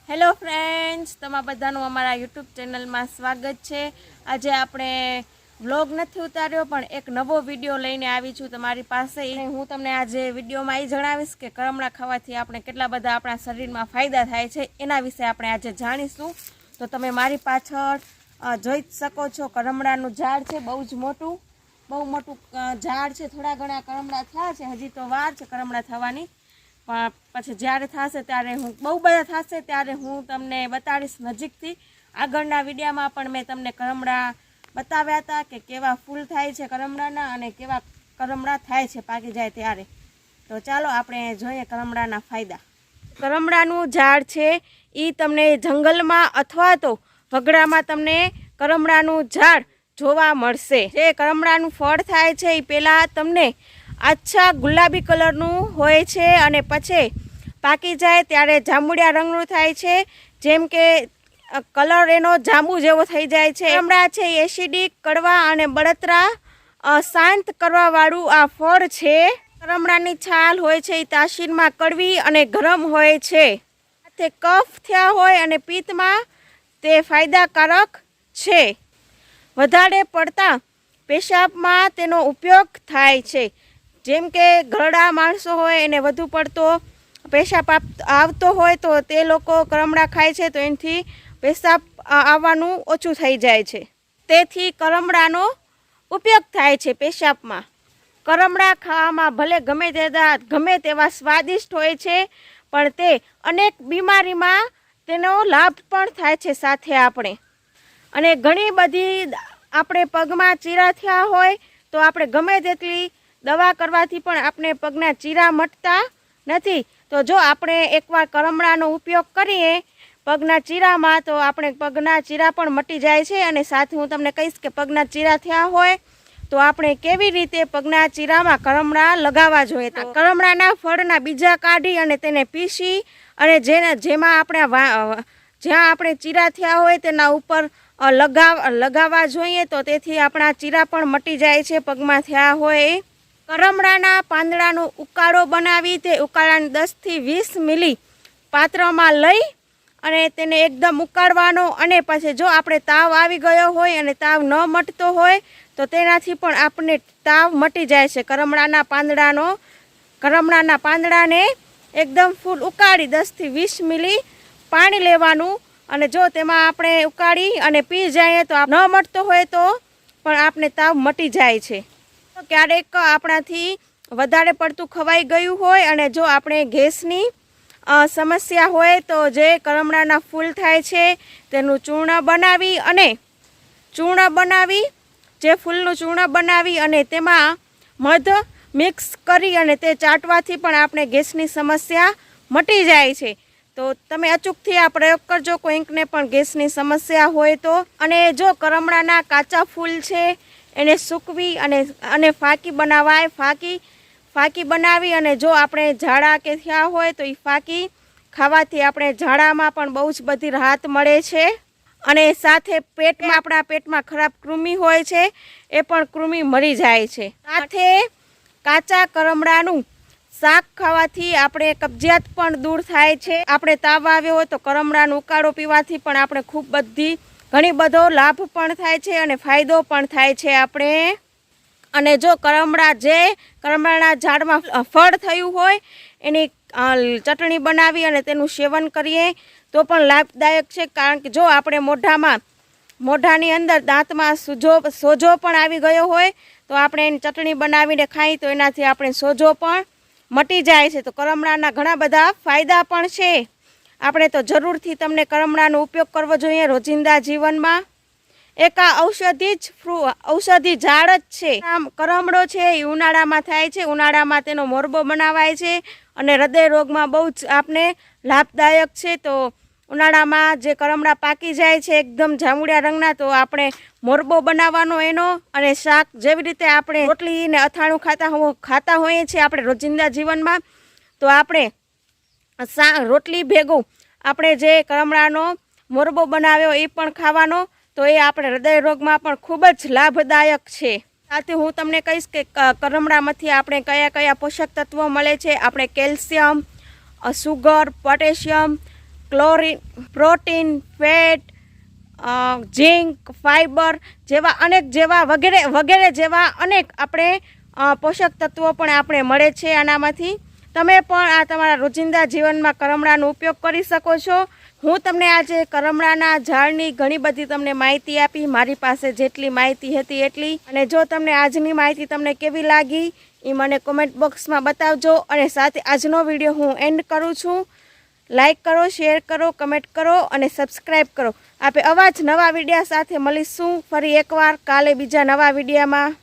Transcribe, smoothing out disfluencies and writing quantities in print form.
Hello friends, તમારા બધાનું અમારા યુટ્યુબ ચેનલમાં સ્વાગત છે। આજે આપણે વ્લોગ નથી ઉતાર્યો પણ એક નવો વિડીયો લઈને આવી છું તમારી પાસે। હું તમને આજે વિડીયોમાં એ જણાવીશ કે કરમડા ખાવાથી આપણે કેટલા બધા આપણા શરીરમાં ફાયદા થાય છે એના વિશે આપણે આજે જાણીશું। તો તમે મારી પાછળ જોઈ શકો છો, કરમડાનું ઝાડ છે, બહુ મોટું ઝાડ છે। થોડા ઘણા કરમડા થયા છે, હજી તો વાર છે કરમડા થવાની, પણ પછી જ્યારે થશે ત્યારે બહુ બધા થશે ત્યારે હું તમને બતાડીશ નજીકથી। આગળના વિડીયોમાં પણ મેં તમને કરમડા બતાવ્યા હતા કે કેવા ફૂલ થાય છે કરમડાના અને કેવા કરમડા થાય છે પાકી જાય ત્યારે। તો ચાલો આપણે જોઈએ કરમડાના ફાયદા। કરમડાનું ઝાડ છે એ તમને જંગલમાં અથવા તો વગડામાં તમને કરમડાનું ઝાડ જોવા મળશે। જે કરમડાનું ફળ થાય છે એ પહેલાં તમને આછા ગુલાબી કલરનું હોય છે અને પછી પાકી જાય ત્યારે જાંબુડિયા રંગનું થાય છે, જેમ કે કલર એનો જાંબુ જેવો થઈ જાય છે। કરમડા છે એસિડિક, કડવા અને બળતરા શાંત કરવાવાળું આ ફળ છે। કરમડાની છાલ હોય છે એ તાસીરમાં કડવી અને ગરમ હોય છે। તે કફ થયા હોય અને પિત્તમાં તે ફાયદાકારક છે। વધારે પડતા પેશાબમાં તેનો ઉપયોગ થાય છે, જેમ કે ઘરડા માણસો હોય એને વધુ પડતો પેશાબ આવતો હોય તો તે લોકો કરમડા ખાય છે તો એનાથી પેશાબ આવવાનું ઓછું થઈ જાય છે। તેથી કરમડાનો ઉપયોગ થાય છે પેશાબમાં। કરમડા ખાવામાં ભલે ગમે તેવા સ્વાદિષ્ટ હોય છે, પણ તે અનેક બીમારીમાં તેનો લાભ પણ થાય છે સાથે આપણે। અને ઘણી બધી આપણે પગમાં ચીરા થયા હોય તો આપણે ગમે તેટલી દવા કરવાથી પણ આપણે પગના ચીરા મટતા નથી। તો જો આપણે એકવાર કરમડાનો ઉપયોગ કરીએ પગના ચીરામાં તો આપણે પગના ચીરા પણ મટી જાય છે। અને સાથે હું તમને કહીશ કે પગના ચીરા થયા હોય તો આપણે કેવી રીતે પગના ચીરામાં કરમડા લગાવવા જોઈએ। તો કરમડાના ફળના બીજા કાઢી અને તેને પીસી અને જ્યાં આપણે ચીરા થયા હોય તેના ઉપર લગાવવા જોઈએ, તો તેથી આપણા ચીરા પણ મટી જાય છે પગમાં થયા હોય। કરમડાના પાંદડાનો ઉકાળો બનાવી તે ઉકાળાને 10 થી 20 મિલી પાત્રમાં લઈ અને તેને એકદમ ઉકાળવાનો। અને પછી જો આપણે તાવ આવી ગયો હોય અને તાવ ન મટતો હોય તો તેનાથી પણ આપણે તાવ મટી જાય છે। કરમડાના પાંદડાને એકદમ ફૂલ ઉકાળી 10 થી 20 મિલી પાણી લેવાનું અને જો તેમાં આપણે ઉકાળી અને પી જઈએ તો ન મટતો હોય તો પણ આપણે તાવ મટી જાય છે। ક્યારેક આપણાથી વધારે પડતું ખવાઈ ગયું હોય અને જો આપણે ગેસની સમસ્યા હોય તો જે કરમડાના ફૂલ થાય છે તેનું ચૂર્ણ બનાવી અને તેમાં મધ મિક્સ કરી અને તે ચાટવાથી પણ આપણે ગેસની સમસ્યા મટી જાય છે। તો તમે અચૂકથી આ પ્રયોગ કરજો કોઈકને પણ ગેસની સમસ્યા હોય તો। અને જો કરમડાના કાચા ફૂલ છે એને સૂકવી અને ફાંકી બનાવી અને જો આપણે ઝાડા કે થયા હોય તો એ ફાંકી ખાવાથી આપણે ઝાડામાં પણ બહુ જ બધી રાહત મળે છે। અને સાથે આપણા પેટમાં ખરાબ કૃમિ હોય છે એ પણ કૃમિ મરી જાય છે। સાથે કાચા કરમડાનું શાક ખાવાથી આપણે કબજિયાત પણ દૂર થાય છે। આપણે તાવ આવ્યો હોય તો કરમડાનો ઉકાળો પીવાથી પણ આપણે ઘણી બધો લાભ પણ થાય છે અને ફાયદો પણ થાય છે આપણે। અને જો કરમડાના ઝાડમાં ફળ થયું હોય એની ચટણી બનાવી અને તેનું સેવન કરીએ તો પણ લાભદાયક છે। કારણ કે જો આપણે મોઢાની અંદર દાંતમાં સોજો પણ આવી ગયો હોય તો આપણે એની ચટણી બનાવીને ખાઈ તો એનાથી આપણે સોજો પણ મટી જાય છે। તો કરમડાના ઘણા બધા ફાયદા પણ છે। આપણે તો જરૂરથી તમને કરમડાનો ઉપયોગ કરવો જોઈએ રોજિંદા જીવનમાં। એક આ ઔષધિ ઝાડ જ છે। કરમડો છે એ ઉનાળામાં થાય છે, ઉનાળામાં તેનો મોરબો બનાવાય છે અને હૃદય રોગમાં બહુ જ આપણે લાભદાયક છે। તો ઉનાળામાં જે કરમડા પાકી જાય છે એકદમ જાંબુડિયા રંગના તો આપણે મોરબો બનાવવાનો એનો અને શાક જેવી રીતે આપણે રોટલી ને અથાણું ખાતા હોઈએ છીએ આપણે રોજિંદા જીવનમાં, તો આપણે રોટલી ભેગું આપણે જે કરમડાનો મોરબો બનાવ્યો એ પણ ખાવાનો, તો એ આપણે હૃદય રોગમાં પણ ખૂબ જ લાભદાયક છે। સાથે હું તમને કહીશ કે કરમડામાંથી આપણે કયા પોષક તત્વો મળે છે। આપણે calcium, sugar, potassium, chlorine, protein, fat, zinc, fibre જેવા અનેક જેવા વગેરે વગેરે જેવા અનેક આપણે પોષક તત્વો પણ આપણે મળે છે આનામાંથી. તમે પણ આ તમારા રોજિંદા જીવનમાં કરમડાનો ઉપયોગ કરી શકો છો. હું તમને આજે કરમડાના ઝાડની ઘણી બધી તમને માહિતી આપી, મારી પાસે જેટલી માહિતી હતી એટલી. અને જો તમને આજની માહિતી તમને કેવી લાગી એ મને કોમેન્ટ બોક્સમાં બતાવજો. અને સાથે આજનો વિડીયો હું એન્ડ કરું છું. લાઈક કરો, શેર કરો, કમેન્ટ કરો અને સબસ્ક્રાઈબ કરો. આપણે આવા જ નવા વિડીયા સાથે મળીશું ફરી એકવાર કાલે બીજા નવા વિડીયામાં.